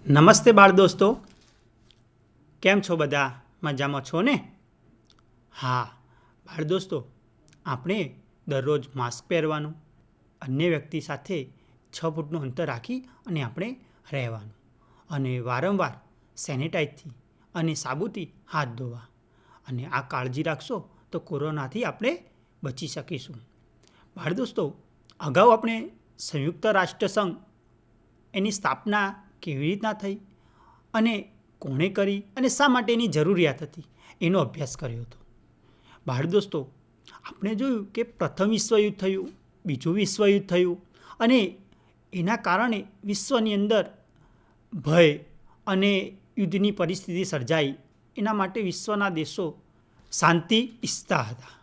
નમસ્તે બાળ દોસ્તો, કેમ છો? બધા મજામાં છો ને? હા બાળ દોસ્તો, આપણે દરરોજ માસ્ક પહેરવાનું, અન્ય વ્યક્તિ સાથે 6 ફૂટનું અંતર રાખી અને આપણે રહેવાનું અને વારંવાર સેનિટાઈઝથી અને સાબુથી હાથ ધોવા. અને આ કાળજી રાખશો તો કોરોનાથી આપણે બચી શકીશું. બાળ દોસ્તો, અગાઉ આપણે સંયુક્ત રાષ્ટ્રસંઘ એની સ્થાપના કેવી રીતના થઈ અને કોણે કરી અને શા માટેની જરૂરિયાત હતી એનો અભ્યાસ કર્યો હતો. બાળ દોસ્તો, આપણે જોયું કે પ્રથમ વિશ્વયુદ્ધ થયું, બીજું વિશ્વયુદ્ધ થયું અને એના કારણે વિશ્વની અંદર ભય અને યુદ્ધની પરિસ્થિતિ સર્જાઈ. એના માટે વિશ્વના દેશો શાંતિ ઈચ્છતા હતા.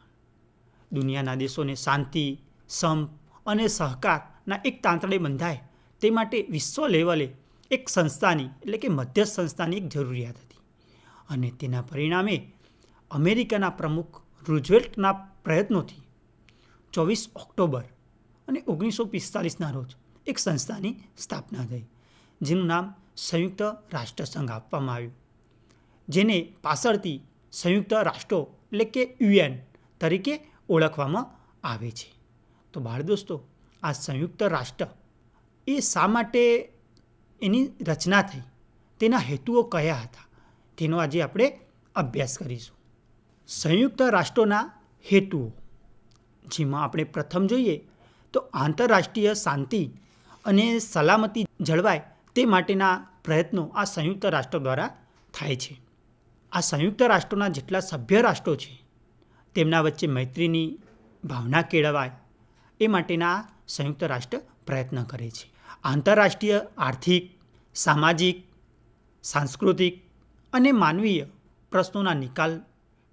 દુનિયાના દેશોને શાંતિ, સંપ અને સહકારના એક તાંતણે બંધાય તે માટે વિશ્વ લેવલે એક સંસ્થાની એટલે કે મધ્યસ્થ સંસ્થાની એક જરૂરિયાત હતી. અને તેના પરિણામે અમેરિકાના પ્રમુખ રૂઝવેલ્ટના પ્રયત્નોથી 24 ઓક્ટોબર અને 1945ના રોજ એક સંસ્થાની સ્થાપના થઈ, જેનું નામ સંયુક્ત રાષ્ટ્રસંઘ આપવામાં આવ્યું, જેને પાછળથી સંયુક્ત રાષ્ટ્રો એટલે કે UN તરીકે ઓળખવામાં આવે છે. તો બાળ દોસ્તો, આ સંયુક્ત રાષ્ટ્ર એ શા માટે એની રચના થઈ, તેના હેતુઓ કયા હતા, તેનો આજે આપણે અભ્યાસ કરીશું. સંયુક્ત રાષ્ટ્રોના હેતુઓ, જેમાં આપણે પ્રથમ જોઈએ તો આંતરરાષ્ટ્રીય શાંતિ અને સલામતી જળવાય તે માટેના પ્રયત્નો આ સંયુક્ત રાષ્ટ્રો દ્વારા થાય છે. આ સંયુક્ત રાષ્ટ્રોના જેટલા સભ્ય રાષ્ટ્રો છે તેમના વચ્ચે મૈત્રીની ભાવના કેળવાય એ માટેના સંયુક્ત રાષ્ટ્ર પ્રયત્ન કરે છે. આંતરરાષ્ટ્રીય આર્થિક, સામાજિક, સાંસ્કૃતિક અને માનવીય પ્રશ્નોના નિકાલ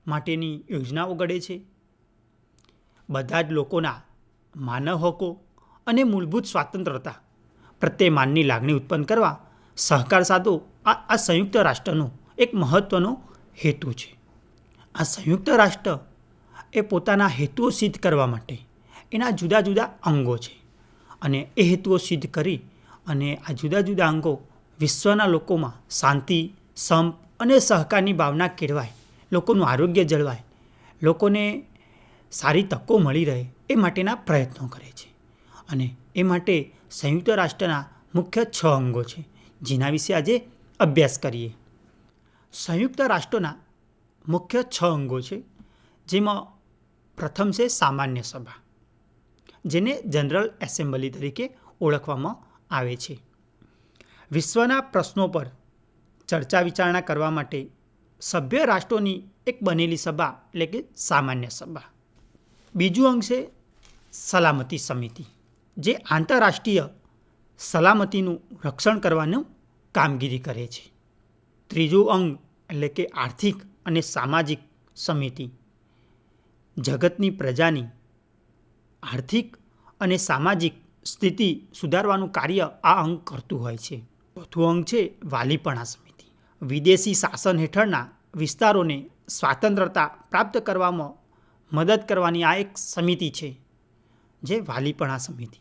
માટેની યોજનાઓ ઘડે છે. બધા જ લોકોના માનવ હકો અને મૂળભૂત સ્વાતંત્રતા પ્રત્યે માનની લાગણી ઉત્પન્ન કરવા સહકાર સાધવો આ સંયુક્ત રાષ્ટ્રનો એક મહત્ત્વનો હેતુ છે. આ સંયુક્ત રાષ્ટ્ર એ પોતાના હેતુઓ સિદ્ધ કરવા માટે એના જુદા જુદા અંગો છે અને એ હેતુઓ સિદ્ધ કરી અને આ જુદા જુદા અંગો વિશ્વના લોકોમાં શાંતિ, સંપ અને સહકારની ભાવના કેળવાય, લોકોનું આરોગ્ય જળવાય, લોકોને સારી તકો મળી રહે એ માટેના પ્રયત્નો કરે છે. અને એ માટે સંયુક્ત રાષ્ટ્રના મુખ્ય 6 અંગો છે, જેના વિશે આજે અભ્યાસ કરીએ. સંયુક્ત રાષ્ટ્રોના મુખ્ય 6 અંગો છે, જેમાં પ્રથમ છે સામાન્ય સભા, જેને જનરલ એસેમ્બલી તરીકે ઓળખવામાં આવે છે. વિશ્વના પ્રશ્નો પર ચર્ચા વિચારણા કરવા માટે સભ્ય રાષ્ટ્રોની એક બનેલી સભા એટલે કે સામાન્ય સભા. બીજું અંગ છે સલામતી સમિતિ, જે આંતરરાષ્ટ્રીય સલામતીનું રક્ષણ કરવાનું કામગીરી કરે છે. ત્રીજું અંગ એટલે કે આર્થિક અને સામાજિક સમિતિ, જગતની પ્રજાની આર્થિક અને સામાજિક સ્થિતિ સુધારવાનું કાર્ય આ અંગ કરતું હોય છે. ચોથું અંગ છે વાલીપણા સમિતિ, વિદેશી શાસન હેઠળના વિસ્તારોને સ્વાતંત્રતા પ્રાપ્ત કરવામાં મદદ કરવાની આ એક સમિતિ છે, જે વાલીપણા સમિતિ.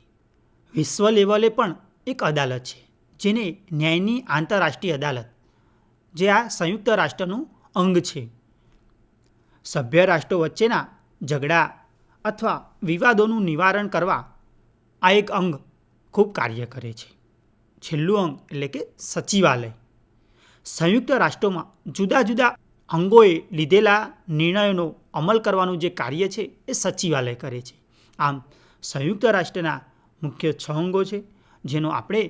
વિશ્વ લેવલે પણ એક અદાલત છે, જેને ન્યાયની આંતરરાષ્ટ્રીય અદાલત, જે આ સંયુક્ત રાષ્ટ્રનું અંગ છે. સભ્ય રાષ્ટ્રો વચ્ચેના ઝઘડા અથવા વિવાદોનું નિવારણ કરવા આ એક અંગ ખૂબ કાર્ય કરે છે. છેલ્લું અંગ એટલે કે સચિવાલય, સંયુક્ત રાષ્ટ્રોમાં જુદા જુદા અંગોએ લીધેલા નિર્ણયોનો અમલ કરવાનું જે કાર્ય છે એ સચિવાલય કરે છે. આમ સંયુક્ત રાષ્ટ્રના મુખ્ય 6 અંગો છે, જેનો આપણે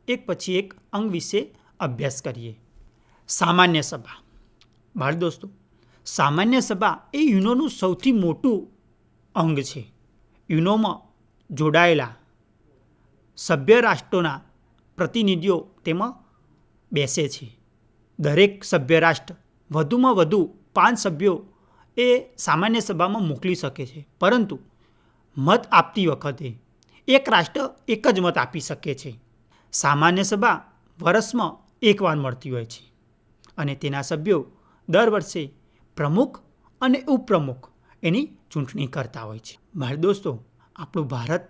એક પછી એક અંગ વિશે અભ્યાસ કરીએ. સામાન્ય સભા. બાળ દોસ્તો, સામાન્ય સભા એ યુનોનું સૌથી મોટું અંગ છે. યુનોમાં જોડાયેલા સભ્ય રાષ્ટ્રોના પ્રતિનિધિઓ તેમાં બેસે છે. દરેક સભ્ય રાષ્ટ્ર વધુમાં વધુ 5 સભ્યો એ સામાન્ય સભામાં મોકલી શકે છે, પરંતુ મત આપતી વખતે એક રાષ્ટ્ર એક જ મત આપી શકે છે. સામાન્ય સભા વર્ષમાં એકવાર મળતી હોય છે અને તેના સભ્યો દર વર્ષે પ્રમુખ અને ઉપપ્રમુખ એની ચૂંટણી કરતા હોય છે. બાળ દોસ્તો, આપણું ભારત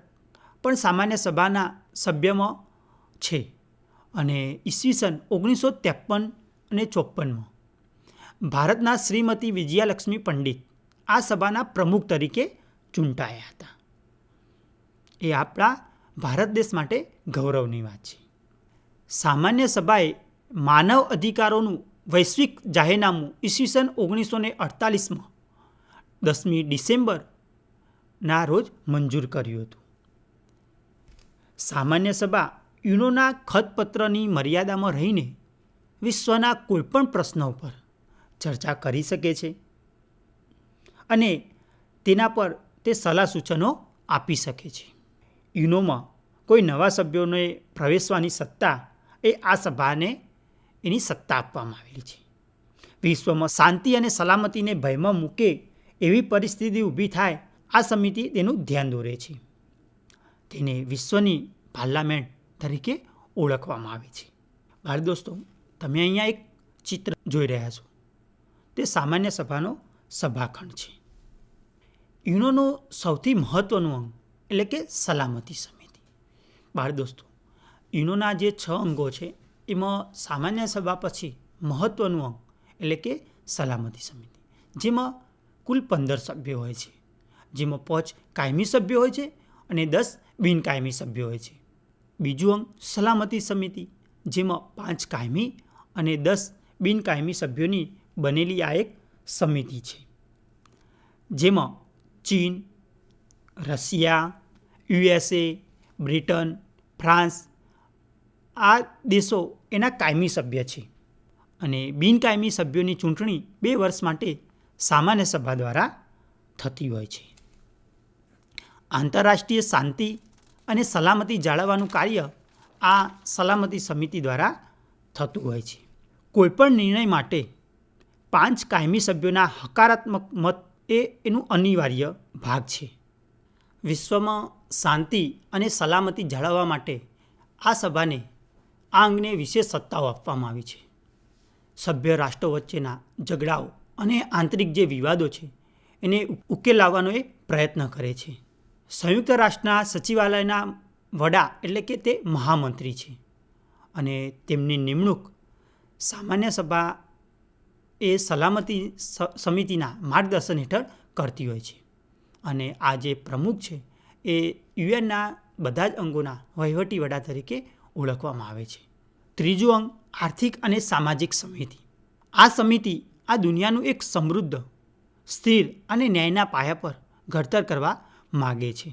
પણ સામાન્ય સભાના સભ્યમાં છે અને ઈસવીસન 1953 અને 54માં ભારતના શ્રીમતી વિજયાલક્ષ્મી પંડિત આ સભાના પ્રમુખ તરીકે ચૂંટાયા હતા. એ આપણા ભારત દેશ માટે ગૌરવની વાત છે. સામાન્ય સભાએ માનવ અધિકારોનું વૈશ્વિક જાહેરનામું ઈસવીસન 1948માં 10મી ડિસેમ્બરના રોજ મંજૂર કર્યું હતું. સામાન્ય સભા યુનોના ખતપત્રની મર્યાદામાં રહીને વિશ્વના કોઈપણ પ્રશ્નો પર ચર્ચા કરી શકે છે અને તેના પર તે સલાહ સૂચનો આપી શકે છે. યુનોમાં કોઈ નવા સભ્યોને પ્રવેશવાની સત્તા એ આ સભાને એની સત્તા આપવામાં આવેલી છે. વિશ્વમાં શાંતિ અને સલામતીને ભયમાં મૂકે એવી પરિસ્થિતિ ઊભી થાય આ સમિતિ તેનું ધ્યાન દોરે છે. તેને વિશ્વની પાર્લામેન્ટ તરીકે ઓળખવામાં આવે છે. બાળ દોસ્તો, તમે અહીંયા એક ચિત્ર જોઈ રહ્યા છો. તે સામાન્ય સભાનો સભાખંડ છે. યુનોનું સૌથી મહત્વનું અંગ એટલે કે સલામતી સમિતિ. બાળ દોસ્તો, યુનોના જે 6 અંગો છે એમાં સામાન્ય સભા પછી મહત્વનું અંગ એટલે કે સલામતી સમિતિ, જેમાં કુલ 15 સભ્યો હોય છે, જેમાં 5 કાયમી સભ્યો હોય છે અને 10 બિનકાયમી સભ્યો હોય છે. બીજું અંગ સલામતી સમિતિ, જેમાં 5 કાયમી અને 10 બિનકાયમી સભ્યોની બનેલી આ એક સમિતિ છે, જેમાં ચીન, રશિયા, USA, બ્રિટન, ફ્રાન્સ આ દેશો એના કાયમી સભ્ય છે. અને બિનકાયમી સભ્યોની ચૂંટણી 2 વર્ષ માટે સામાન્ય સભા દ્વારા થતી હોય છે. આંતરરાષ્ટ્રીય શાંતિ અને સલામતી જાળવવાનું કાર્ય આ સલામતી સમિતિ દ્વારા થતું હોય છે. કોઈપણ નિર્ણય માટે 5 કાયમી સભ્યોના હકારાત્મક મત એ એનું અનિવાર્ય ભાગ છે. વિશ્વમાં શાંતિ અને સલામતી જાળવવા માટે આ સભાને આ અંગને વિશેષ સત્તાઓ આપવામાં આવી છે. સભ્ય રાષ્ટ્રો વચ્ચેના ઝઘડાઓ અને આંતરિક જે વિવાદો છે એને ઉકેલ લાવવાનો એ પ્રયત્ન કરે છે. સંયુક્ત રાષ્ટ્રના સચિવાલયના વડા એટલે કે તે મહામંત્રી છે અને તેમની નિમણૂક સામાન્ય સભા એ સલામતી સમિતિના માર્ગદર્શન હેઠળ કરતી હોય છે. અને આ જે પ્રમુખ છે એ યુએનના બધા જ અંગોના વહીવટી વડા તરીકે ઓળખવામાં આવે છે. ત્રીજું અંગ આર્થિક અને સામાજિક સમિતિ. આ સમિતિ આ દુનિયાનું એક સમૃદ્ધ, સ્થિર અને ન્યાયના પાયા પર ઘડતર કરવા માગે છે.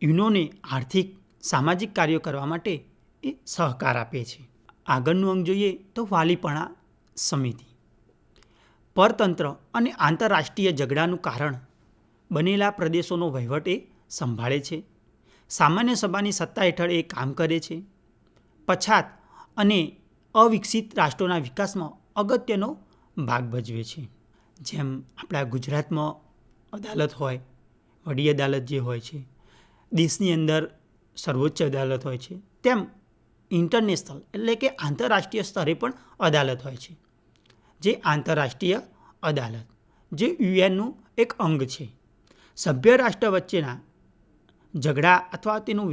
યુનોને આર્થિક સામાજિક કાર્યો કરવા માટે એ સહકાર આપે છે. આગળનું અંગ જોઈએ તો વાલીપણા સમિતિ. પરતંત્ર અને આંતરરાષ્ટ્રીય ઝઘડાનું કારણ બનેલા પ્રદેશોનો વહીવટ એ સંભાળે છે. સામાન્ય સભાની સત્તા હેઠળ એ કામ કરે છે. પછાત અને અવિકસિત રાષ્ટ્રોના વિકાસમાં અગત્યનો ભાગ ભજવે છે. જેમ આપણા ગુજરાતમાં અદાલત હોય, વડી અદાલત જે હોય છે, દેશની અંદર સર્વોચ્ચ અદાલત હોય છે, તેમ ઇન્ટરનેશનલ એટલે કે આંતરરાષ્ટ્રીય સ્તરે પણ અદાલત હોય છે. જે આંતરરાષ્ટ્રીય અદાલત જે યુએનનું એક અંગ છે. સભ્ય રાષ્ટ્ર વચ્ચેના ઝઘડા અથવા તેનું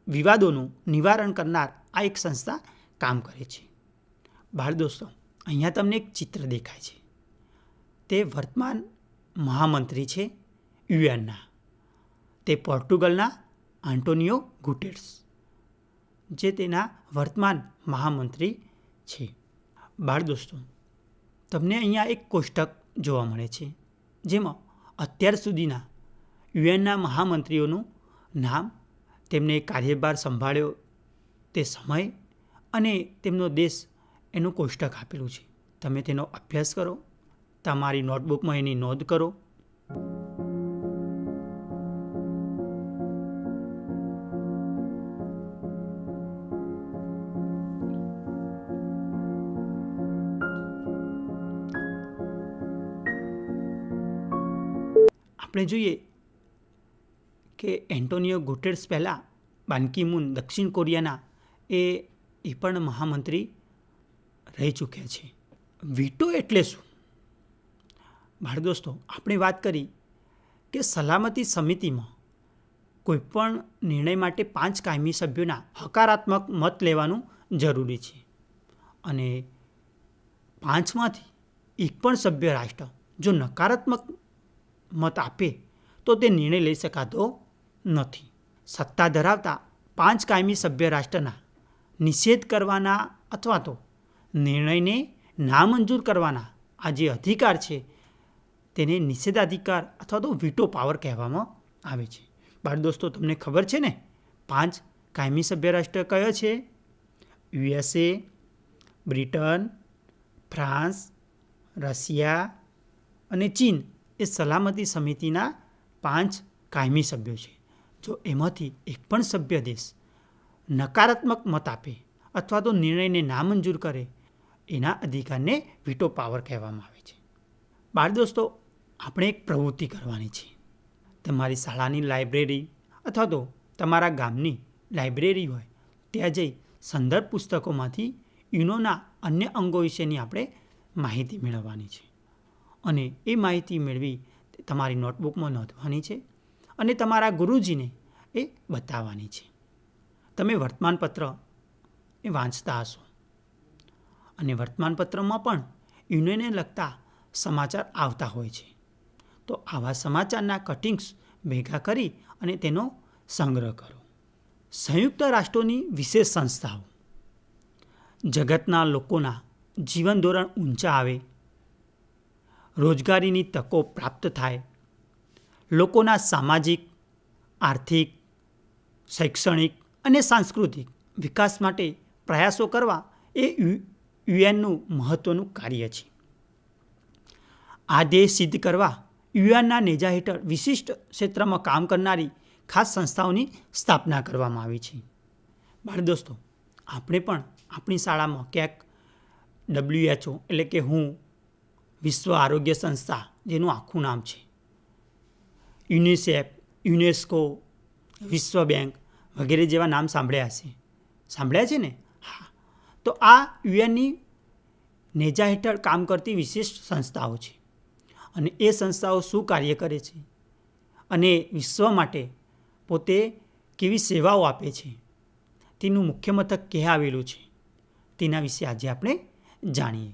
વિવાદોનું નિવારણ કરનાર આ એક સંસ્થા કામ કરે છે. બાળ દોસ્તો, અહીંયા તમને એક ચિત્ર દેખાય છે. તે વર્તમાન મહામંત્રી છે યુએનના. તે પોર્ટુગલના આન્ટોનિયો ગુટેરેસ જે તેના વર્તમાન મહામંત્રી છે. બાળ દોસ્તો, તમને અહીંયા એક કોષ્ટક જોવા મળે છે જેમાં અત્યાર સુધીના યુએનના મહામંત્રીઓનું નામ, તેમને કાર્યભાર સંભાળ્યો તે સમય અને તેમનો દેશ એનું કોષ્ટક આપેલું છે. તમે તેનો અભ્યાસ કરો, તમારી નોટબુકમાં એની નોંધ કરો. આપણે જોઈએ કે એન્ટોનિયો ગુટેરેસ પહેલાં બાન કી મૂન દક્ષિણ કોરિયાના એ પણ મહામંત્રી રહી ચૂક્યા છે. વીટો એટલે શું? બાળ દોસ્તો, આપણે વાત કરી કે સલામતી સમિતિમાં કોઈપણ નિર્ણય માટે 5 કાયમી સભ્યોના હકારાત્મક મત લેવાનું જરૂરી છે. અને 5માંથી એક પણ સભ્ય રાષ્ટ્ર જો નકારાત્મક મત આપે તો તે નિર્ણય લઈ શકાતો નથી. સત્તા ધરાવતા 5 કાયમી સભ્ય રાષ્ટ્રના નિષેધ કરવાના અથવા તો નિર્ણયને નામંજૂર કરવાના આ જે અધિકાર છે તેને નિષેધાધિકાર અથવા તો વીટો પાવર કહેવામાં આવે છે. બાળ દોસ્તો, તમને ખબર છે ને 5 કાયમી સભ્ય રાષ્ટ્ર કયો છે? USA, બ્રિટન, ફ્રાન્સ, રશિયા અને ચીન એ સલામતી સમિતિના 5 કાયમી સભ્યો છે. જો એમાંથી એક પણ સભ્ય દેશ નકારાત્મક મત આપે અથવા તો નિર્ણયને નામંજૂર કરે એના અધિકારને વીટો પાવર કહેવામાં આવે છે. બાળ દોસ્તો, આપણે એક પ્રવૃત્તિ કરવાની છે. તમારી શાળાની લાઇબ્રેરી અથવા તો તમારા ગામની લાઇબ્રેરી હોય ત્યાં જઈ સંદર્ભ પુસ્તકોમાંથી યુનોના અન્ય અંગો વિશેની આપણે માહિતી મેળવવાની છે. અને એ માહિતી મેળવી તમારી નોટબુકમાં નોંધવાની છે અને તમારા ગુરુજીને એ બતાવવાની છે. તમે વર્તમાનપત્ર એ વાંચતા હશો અને વર્તમાનપત્રમાં પણ યુનિયનને લગતા સમાચાર આવતા હોય છે. તો આવા સમાચારના કટિંગ્સ ભેગા કરી અને તેનો સંગ્રહ કરો. સંયુક્ત રાષ્ટ્રોની વિશેષ સંસ્થાઓ જગતના લોકોના જીવન ધોરણ ઊંચા આવે, રોજગારીની તકો પ્રાપ્ત થાય, લોકોના સામાજિક, આર્થિક, શૈક્ષણિક અને સાંસ્કૃતિક વિકાસ માટે પ્રયાસો કરવા એ યુએનનું મહત્ત્વનું કાર્ય છે. આ ધ્યેય સિદ્ધ કરવા યુએનના નેજા હેઠળ વિશિષ્ટ ક્ષેત્રમાં કામ કરનારી ખાસ સંસ્થાઓની સ્થાપના કરવામાં આવી છે. બાળ દોસ્તો, આપણે પણ આપણી શાળામાં ક્યાંક WHO એટલે કે વિશ્વ આરોગ્ય સંસ્થા જેનું આખું નામ છે, યુનિસેફ, યુનેસ્કો, વિશ્વ બેંક વગેરે જેવા નામ સાંભળ્યા હશે. સાંભળ્યા છે ને? હા. તો આ યુએનની નેજા હેઠળ કામ કરતી વિશિષ્ટ સંસ્થાઓ છે. અને એ સંસ્થાઓ શું કાર્ય કરે છે અને વિશ્વ માટે પોતે કેવી સેવાઓ આપે છે, તેનું મુખ્ય મથક ક્યાં આવેલું છે, તેના વિશે આજે આપણે જાણીએ.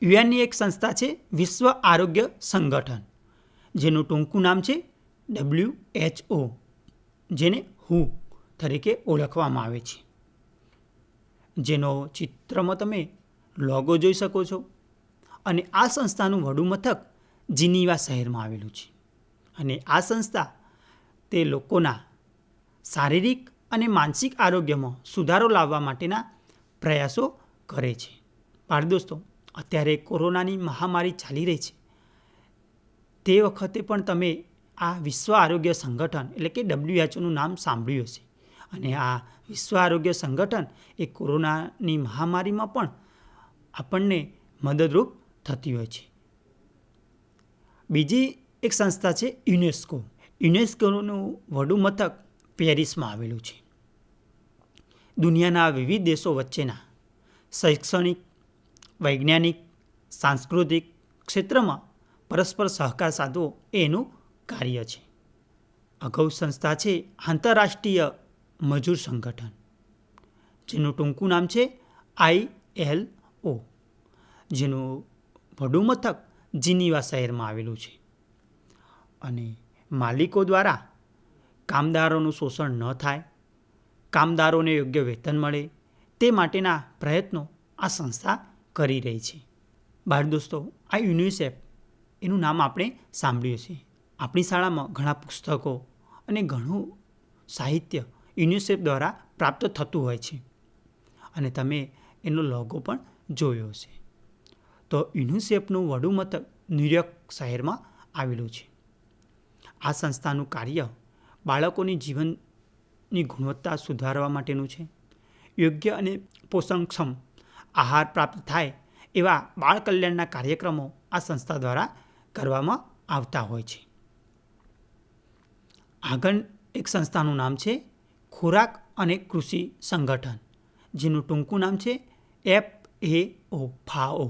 યુએનની એક સંસ્થા છે વિશ્વ આરોગ્ય સંગઠન, જેનું ટૂંકું નામ છે WHO, જેને WHO તરીકે ઓળખવામાં આવે છે. જેનો ચિત્રમાં તમે લોગો જોઈ શકો છો. અને આ સંસ્થાનું વડું મથક જીનીવા શહેરમાં આવેલું છે. અને આ સંસ્થા તે લોકોના શારીરિક અને માનસિક આરોગ્યમાં સુધારો લાવવા માટેના પ્રયાસો કરે છે. બાળ દોસ્તો, અત્યારે કોરોનાની મહામારી ચાલી રહી છે. તે વખતે પણ તમે આ વિશ્વ આરોગ્ય સંગઠન એટલે કે WHOનું નામ સાંભળ્યું હશે. અને આ વિશ્વ આરોગ્ય સંગઠન એ કોરોનાની મહામારીમાં પણ આપણને મદદરૂપ થતી હોય છે. બીજી એક સંસ્થા છે યુનેસ્કો. યુનેસ્કોનું વડું મથક પેરિસમાં આવેલું છે. દુનિયાના વિવિધ દેશો વચ્ચેના શૈક્ષણિક, વૈજ્ઞાનિક, સાંસ્કૃતિક ક્ષેત્રમાં પરસ્પર સહકાર સાધવો એ એનું કાર્ય છે. અગાઉ સંસ્થા છે આંતરરાષ્ટ્રીય મજૂર સંગઠન, જેનું ટૂંકું નામ છે ILO, જેનું વડું મથક જીનીવા શહેરમાં આવેલું છે. અને માલિકો દ્વારા કામદારોનું શોષણ ન થાય, કામદારોને યોગ્ય વેતન મળે તે માટેના પ્રયત્નો આ સંસ્થા કરી રહી છે. બાળ દોસ્તો, આ યુનિસેફ એનું નામ આપણે સાંભળ્યું છે. આપણી શાળામાં ઘણા પુસ્તકો અને ઘણું સાહિત્ય યુનિસેફ દ્વારા પ્રાપ્ત થતું હોય છે. અને તમે એનો લોગો પણ જોયો હશે. તો યુનિસેફનું વડું મથક ન્યુયોર્ક શહેરમાં આવેલું છે. આ સંસ્થાનું કાર્ય બાળકોની જીવનની ગુણવત્તા સુધારવા માટેનું છે. યોગ્ય અને પોષણક્ષમ આહાર પ્રાપ્ત થાય એવા બાળ કલ્યાણના કાર્યક્રમો આ સંસ્થા દ્વારા કરવામાં આવતા હોય છે. આગળ એક સંસ્થાનું નામ છે ખોરાક અને કૃષિ સંગઠન, જેનું ટૂંકું નામ છે FAO.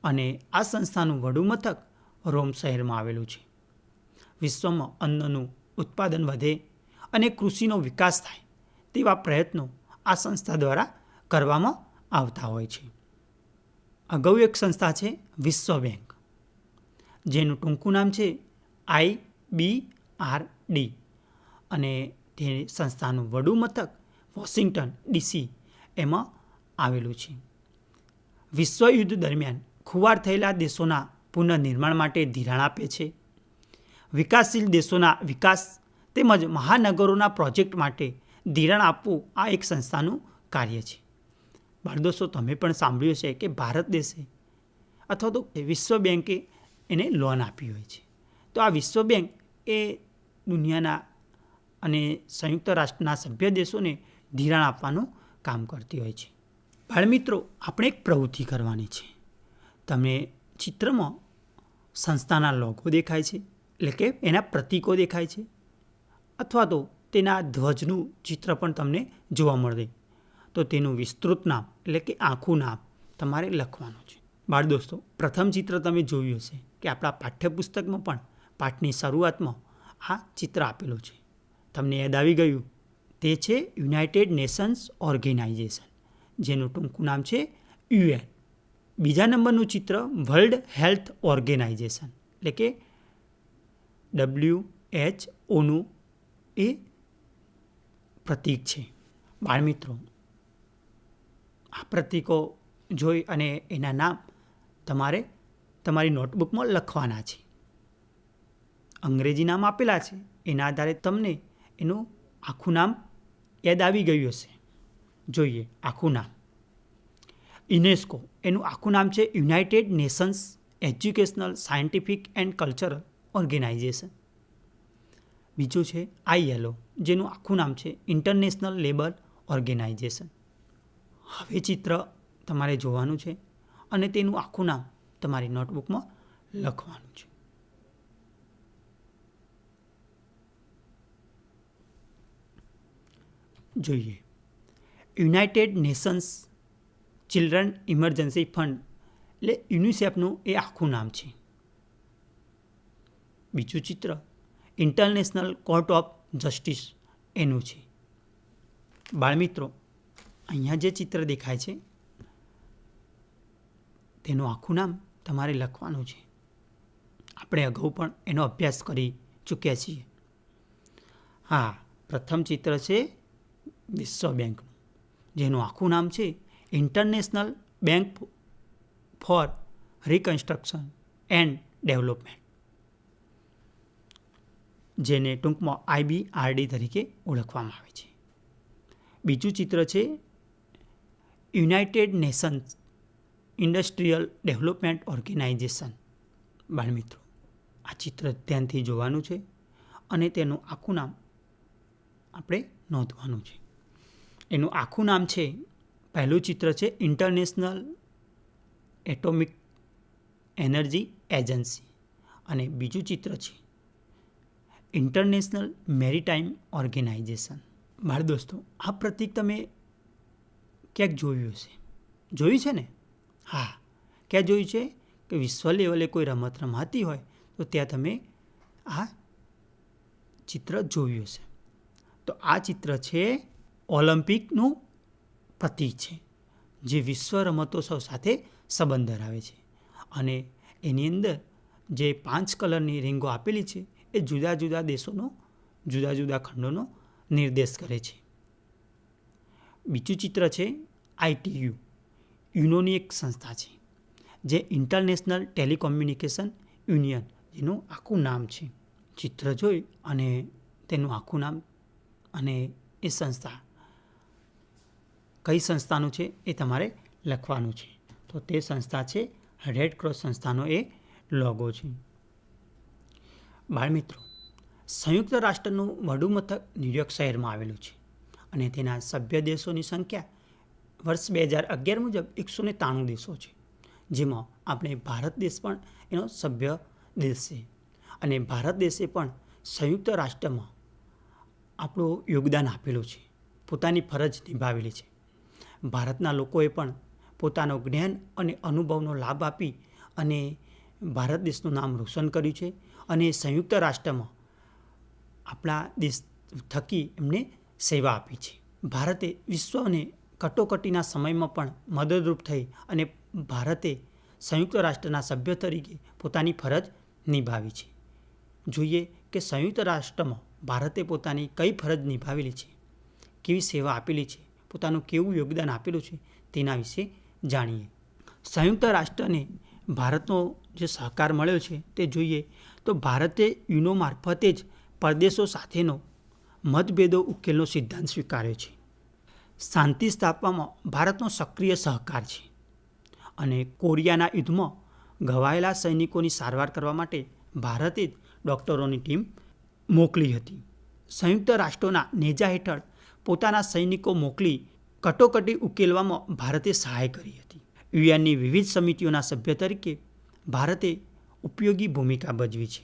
અને આ સંસ્થાનું વડું મથક રોમ શહેરમાં આવેલું છે. વિશ્વમાં અન્નનું ઉત્પાદન વધે અને કૃષિનો વિકાસ થાય તેવા પ્રયત્નો આ સંસ્થા દ્વારા કરવામાં આવતા હોય છે. અગાઉ એક સંસ્થા છે વિશ્વ બેંક, જેનું ટૂંકું નામ છે IBRD, અને તે સંસ્થાનું વડું મથક વોશિંગ્ટન DC એમાં આવેલું છે. વિશ્વ યુદ્ધ દરમિયાન ખુવાર થયેલા દેશોના પુનઃનિર્માણ માટે ધિરાણ આપે છે. વિકાસશીલ દેશોના વિકાસ તેમજ મહાનગરોના પ્રોજેક્ટ માટે ધિરાણ આપવું આ એક સંસ્થાનું કાર્ય છે. બાળદોસ્તો, તમે પણ સાંભળ્યું છે કે ભારત દેશે અથવા તો વિશ્વ બેંકે એને લોન આપી હોય છે. તો આ વિશ્વ બેંક એ દુનિયાના અને સંયુક્ત રાષ્ટ્રના સભ્ય દેશોને ધિરાણ આપવાનું કામ કરતી હોય છે. બાળમિત્રો, આપણે એક પ્રવૃત્તિ કરવાની છે. તમને ચિત્રમાં સંસ્થાના લોગો દેખાય છે, એટલે કે એના પ્રતીકો દેખાય છે, અથવા તો તેના ધ્વજનું ચિત્ર પણ તમને જોવા મળે, તો તેનું વિસ્તૃત નામ એટલે કે આખું નામ તમારે લખવાનું છે. બાળ દોસ્તો, પ્રથમ ચિત્ર તમે જોયું હશે કે આપણા પાઠ્યપુસ્તકમાં પણ પાઠની શરૂઆતમાં આ ચિત્ર આપેલું છે. તમને યાદ આવી ગયું, તે છે યુનાઇટેડ નેશન્સ ઓર્ગેનાઇઝેશન, જેનું ટૂંકું નામ છે UN. બીજા નંબરનું ચિત્ર વર્લ્ડ હેલ્થ ઓર્ગેનાઇઝેશન એટલે કે WHOનું એ પ્રતીક છે. બાળમિત્રો, આ પ્રતીકો જોઈ અને એના નામ તમારે તમારી નોટબુકમાં લખવાના છે. અંગ્રેજી નામ આપેલા છે, એના આધારે તમને એનું આખું નામ યાદ આવી ગયું હશે. જોઈએ આખું નામ. યુનેસ્કો, એનું આખું નામ છે United nations educational, scientific and cultural organisation. બીજું છે ILO, જેનું આખું નામ છે ઇન્ટરનેશનલ લેબર ઓર્ગેનાઇઝેશન. હવે ચિત્ર તમારે જોવાનું છે અને તેનું આખું નામ તમારી નોટબુકમાં લખવાનું છે. જોઈએ, United Nations children emergency fund એટલે યુનિસેફનું એ આખું નામ છે. બીજું ચિત્ર ઇન્ટરનેશનલ કોર્ટ ઓફ જસ્ટિસ એનું છે. બાળમિત્રો, અહીંયા જે ચિત્ર દેખાય છે તેનું આખું નામ તમારે લખવાનું છે. આપણે અગાઉ પણ એનો અભ્યાસ કરી ચૂક્યા છીએ. હા, પ્રથમ ચિત્ર છે વિશ્વ બેંકનું, જેનું આખું નામ છે international bank four reconstruction and development, જેને ટૂંકમાં IBRD તરીકે ઓળખવામાં આવે છે. બીજું ચિત્ર છે United Nations Industrial Development Organization. બાળમિત્રો, આ ચિત્ર ધ્યાનથી જોવાનું છે અને તેનું આખું નામ આપણે નોંધવાનું છે. એનું આખું નામ છે, પહેલું ચિત્ર છે ઇન્ટરનેશનલ એટોમિક એનર્જી એજન્સી, અને બીજું ચિત્ર છે ઇન્ટરનેશનલ મેરીટાઈમ ઓર્ગેનાઇઝેશન. બાળ દોસ્તો, આ પ્રતીક તમે ક્યાંક જોયું હશે? જોયું છે ને? હા, ક્યાં જોયું છે? કે વિશ્વ લેવલે કોઈ રમત રમાતી હોય તો ત્યાં તમે આ ચિત્ર જોયું હશે. તો આ ચિત્ર છે ઓલિમ્પિકનું પ્રતીક છે, જે વિશ્વ રમતોત્સવ સાથે સંબંધ ધરાવે છે, અને એની અંદર જે 5 કલરની રીંગો આપેલી છે એ જુદા જુદા દેશોનો, જુદા જુદા ખંડોનો નિર્દેશ કરે છે. બીજું ચિત્ર છે ITU, યુનોની એક સંસ્થા છે, જે ઇન્ટરનેશનલ ટેલિકોમ્યુનિકેશન યુનિયન, જેનું આખું નામ છે. ચિત્ર જોઈ અને તેનું આખું નામ અને એ સંસ્થા કઈ સંસ્થાનું છે એ તમારે લખવાનું છે. તો તે સંસ્થા છે રેડ ક્રોસ સંસ્થાનો એ લોગો છે. બાળમિત્રો, સંયુક્ત રાષ્ટ્રનું વડું મથક ન્યુયોર્ક શહેરમાં આવેલું છે, અને તેના સભ્ય દેશોની સંખ્યા વર્ષ 2011 મુજબ 193 દેશો છે, જેમાં આપણે ભારત દેશ પણ એનો સભ્ય દેશ છે. અને ભારત દેશે પણ સંયુક્ત રાષ્ટ્રમાં આપણું યોગદાન આપેલું છે, પોતાની ફરજ નિભાવેલી છે. ભારતના લોકોએ પણ પોતાનો જ્ઞાન અને અનુભવનો લાભ આપી અને ભારત દેશનું નામ રોશન કર્યું છે, અને સંયુક્ત રાષ્ટ્રમાં આપણા દેશ થકી એમને સેવા આપી છે. ભારતે વિશ્વને કટોકટીના સમયમાં પણ મદદરૂપ થઈ અને ભારતે સંયુક્ત રાષ્ટ્રના સભ્ય તરીકે પોતાની ફરજ નિભાવી છે. જોઈએ કે સંયુક્ત રાષ્ટ્રમાં ભારતે પોતાની કઈ ફરજ નિભાવેલી છે, કેવી સેવા આપેલી છે, પોતાનું કેવું યોગદાન આપેલું છે તેના વિશે જાણીએ. સંયુક્ત રાષ્ટ્રને ભારતનો જે સહકાર મળ્યો છે તે જોઈએ તો ભારતે યુનો મારફતે જ પરદેશો સાથેનો મતભેદો ઉકેલનો સિદ્ધાંત સ્વીકાર્યો છે. શાંતિ સ્થાપવામાં ભારતનો સક્રિય સહકાર છે અને કોરિયાના યુદ્ધમાં ઘવાયેલા સૈનિકોની સારવાર કરવા માટે ભારતે જ ડૉક્ટરોની ટીમ મોકલી હતી. સંયુક્ત રાષ્ટ્રોના નેજા હેઠળ પોતાના સૈનિકો મોકલી કટોકટી ઉકેલવામાં ભારતે સહાય કરી હતી. યુએનની વિવિધ સમિતિઓના સભ્ય તરીકે ભારતે ઉપયોગી ભૂમિકા ભજવી છે.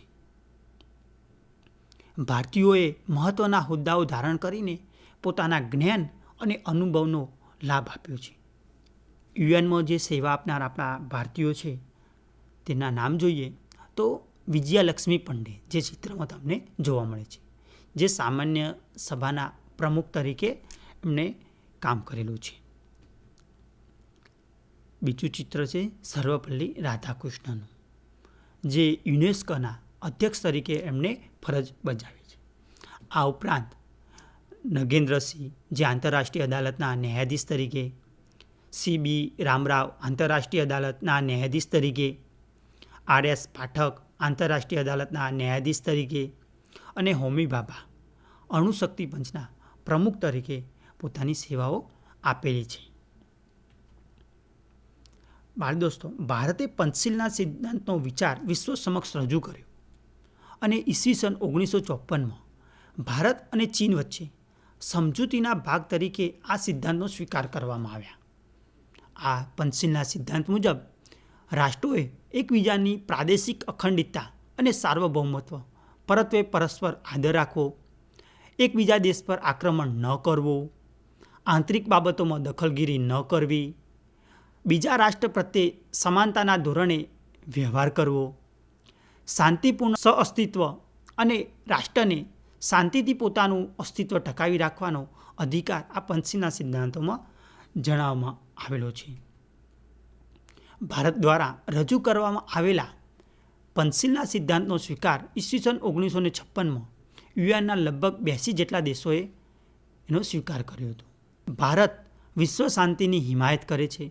ભારતીયોએ મહત્ત્વના હોદ્દાઓ ધારણ કરીને પોતાના જ્ઞાન અને અનુભવનો લાભ આપ્યો છે. યુએનમાં જે સેવા આપનાર આપણા ભારતીયો છે તેના નામ જોઈએ તો વિજયાલક્ષ્મી પંડે જે ચિત્રમાં તમને જોવા મળે છે, જે સામાન્ય સભાના પ્રમુખ તરીકે એમણે કામ કરેલું છે. બીજું ચિત્ર છે સર્વપલ્લી રાધાકૃષ્ણનું, જે યુનેસ્કોના અધ્યક્ષ તરીકે એમણે ફરજ બજાવી છે. આ ઉપરાંત નગેન્દ્રસિંહ જે આંતરરાષ્ટ્રીય અદાલતના ન્યાયાધીશ તરીકે, CB રામરાવ આંતરરાષ્ટ્રીય અદાલતના ન્યાયાધીશ તરીકે, RS પાઠક આંતરરાષ્ટ્રીય અદાલતના ન્યાયાધીશ તરીકે અને હોમી ભાભા અણુશક્તિ પંચના પ્રમુખ તરીકે પોતાની સેવાઓ આપેલી છે. બાળ દોસ્તો, ભારતે પંચશીલના સિદ્ધાંતનો વિચાર વિશ્વ સમક્ષ રજૂ કર્યો અને ઈસવીસન 1954માં ભારત અને ચીન વચ્ચે સમજૂતીના ભાગ તરીકે આ સિદ્ધાંતનો સ્વીકાર કરવામાં આવ્યા. આ પંચશીલના સિદ્ધાંત મુજબ રાષ્ટ્રોએ એકબીજાની પ્રાદેશિક અખંડિતતા અને સાર્વભૌમત્વ પરત્વે પરસ્પર આદર રાખવો, એકબીજા દેશ પર આક્રમણ ન કરવું, આંતરિક બાબતોમાં દખલગીરી ન કરવી, બીજા રાષ્ટ્ર પ્રત્યે સમાનતાના ધોરણે વ્યવહાર કરવો, શાંતિપૂર્ણ સહઅસ્તિત્વ અને રાષ્ટ્રને શાંતિથી પોતાનું અસ્તિત્વ ટકાવી રાખવાનો અધિકાર આ પંચશીલના સિદ્ધાંતોમાં જણાવવામાં આવેલો છે. ભારત દ્વારા રજૂ કરવામાં આવેલા પંચશીલના સિદ્ધાંતનો સ્વીકાર ઈસવીસન 1956માં યુએનના લગભગ 82 જેટલા દેશોએ એનો સ્વીકાર કર્યો હતો. ભારત વિશ્વ શાંતિની હિમાયત કરે છે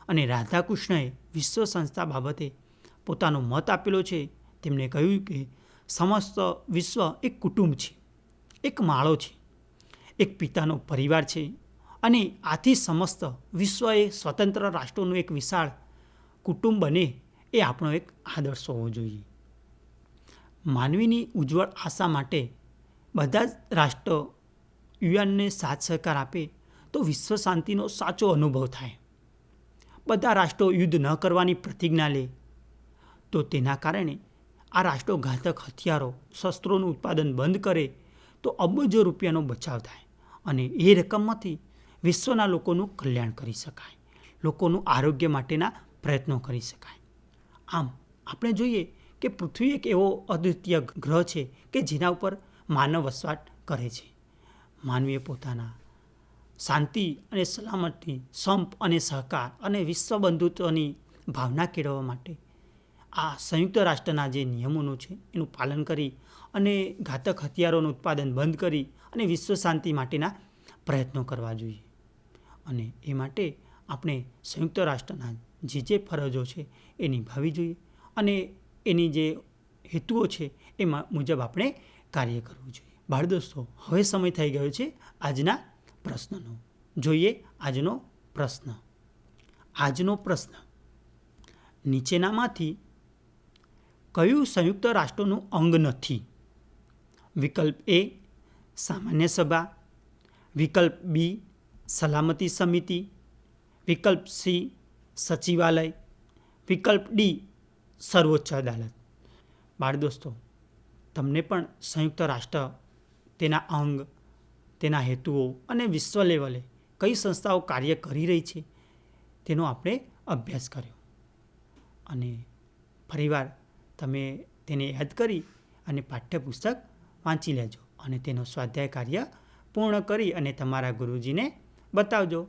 અને રાધાકૃષ્ણએ વિશ્વ સંસ્થા બાબતે પોતાનો મત આપેલો છે. તેમણે કહ્યું કે સમસ્ત વિશ્વ એક કુટુંબ છે, એક માળો છે, એક પિતાનો પરિવાર છે અને આથી સમસ્ત વિશ્વ એ સ્વતંત્ર રાષ્ટ્રોનું એક વિશાળ કુટુંબ બને એ આપણો એક આદર્શ હોવો જોઈએ. માનવીની ઉજ્જવળ આશા માટે બધા જ રાષ્ટ્રો યુએનને સાથ સહકાર આપે તો વિશ્વ શાંતિનો સાચો અનુભવ થાય. બધા રાષ્ટ્રો યુદ્ધ ન કરવાની પ્રતિજ્ઞા લે તો તેના કારણે આ રાષ્ટ્રો ઘાતક હથિયારો, શસ્ત્રોનું ઉત્પાદન બંધ કરે તો અબજો રૂપિયાનો બચાવ થાય અને એ રકમમાંથી વિશ્વના લોકોનું કલ્યાણ કરી શકાય, લોકોનું આરોગ્ય માટેના પ્રયત્નો કરી શકાય. આમ આપણે જોઈએ કે પૃથ્વી એક એવો અદ્વિતીય ગ્રહ છે કે જેના ઉપર માનવ વસવાટ કરે છે. માનવીએ પોતાના શાંતિ અને સલામતી, સંપ અને સહકાર અને વિશ્વ બંધુત્વની ભાવના કેળવવા માટે આ સંયુક્ત રાષ્ટ્રના જે નિયમોનું છે એનું પાલન કરી અને ઘાતક હથિયારોનું ઉત્પાદન બંધ કરી અને વિશ્વ શાંતિ માટેના પ્રયત્નો કરવા જોઈએ. અને એ માટે આપણે સંયુક્ત રાષ્ટ્રના જે ફરજો છે એ નિભાવવી જોઈએ અને એની જે હેતુઓ છે એ મુજબ આપણે કાર્ય કરવું જોઈએ. બાળ દોસ્તો, હવે સમય થઈ ગયો છે આજના પ્રશ્નનો. જોઈએ આજનો પ્રશ્ન. આજનો પ્રશ્ન: નીચેનામાંથી કયું સંયુક્ત રાષ્ટ્રોનું અંગ નથી? વિકલ્પ A સામાન્ય સભા, વિકલ્પ B સલામતી સમિતિ, વિકલ્પ C સચિવાલય, વિકલ્પ D સર્વોચ્ચ અદાલત. બાળ દોસ્તો, તમને પણ સંયુક્ત રાષ્ટ્ર, તેના અંગ, તેના હેતુઓ અને વિશ્વ લેવલે કઈ સંસ્થાઓ કાર્ય કરી રહી છે તેનો આપણે અભ્યાસ કર્યો અને ફરીવાર તમે તેને યાદ કરી અને પાઠ્યપુસ્તક વાંચી લેજો અને તેનો સ્વાધ્યાય કાર્ય પૂર્ણ કરી અને તમારા ગુરુજીને બતાવજો.